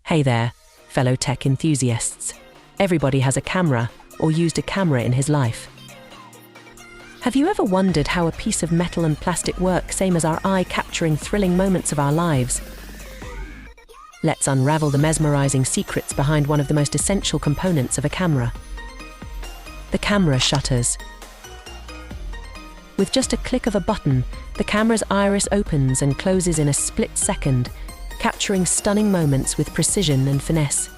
Hey there, fellow tech enthusiasts. Everybody has a camera or used a camera in his life. Have you ever wondered how a piece of metal and plastic work same as our eye, capturing thrilling moments of our lives? Let's unravel the mesmerizing secrets behind one of the most essential components of a camera: the camera shutters. With just a click of a button, the camera's iris opens and closes in a split second, capturing stunning moments with precision and finesse.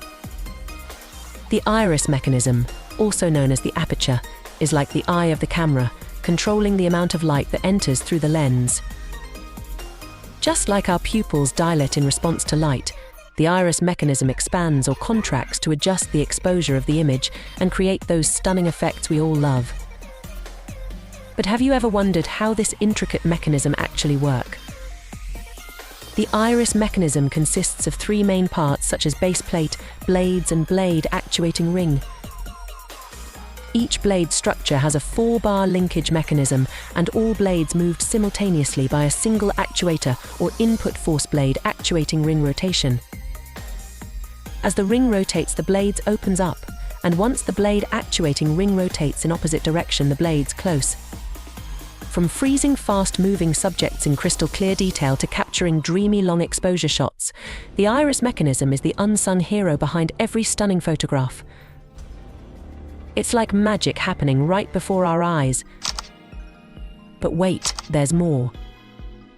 The iris mechanism, also known as the aperture, is like the eye of the camera, controlling the amount of light that enters through the lens. Just like our pupils dilate in response to light, the iris mechanism expands or contracts to adjust the exposure of the image and create those stunning effects we all love. But have you ever wondered how this intricate mechanism actually works? The iris mechanism consists of three main parts such as base plate, blades, and blade actuating ring. Each blade structure has a 4-bar linkage mechanism, and all blades moved simultaneously by a single actuator or input force blade actuating ring rotation. As the ring rotates, the blades opens up, and once the blade actuating ring rotates in opposite direction, the blades close. From freezing fast-moving subjects in crystal clear detail to capturing dreamy long exposure shots, the iris mechanism is the unsung hero behind every stunning photograph. It's like magic happening right before our eyes. But wait, there's more.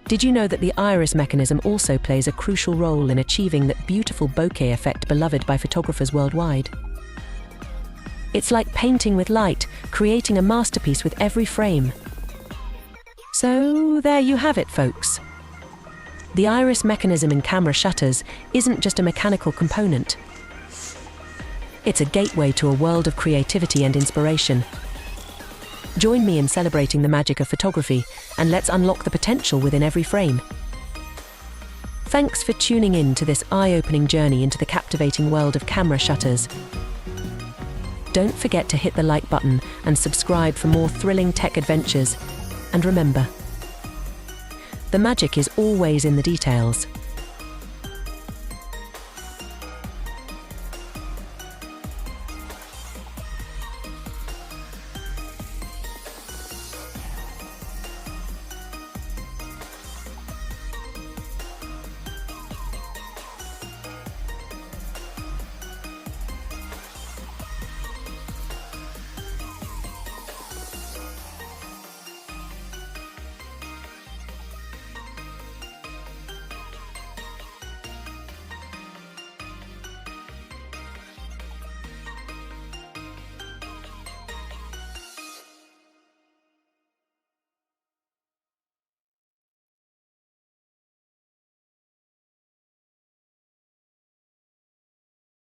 Did you know that the iris mechanism also plays a crucial role in achieving that beautiful bokeh effect beloved by photographers worldwide? It's like painting with light, creating a masterpiece with every frame. So there you have it, folks. The iris mechanism in camera shutters isn't just a mechanical component. It's a gateway to a world of creativity and inspiration. Join me in celebrating the magic of photography, and let's unlock the potential within every frame. Thanks for tuning in to this eye-opening journey into the captivating world of camera shutters. Don't forget to hit the like button and subscribe for more thrilling tech adventures. And remember, the magic is always in the details.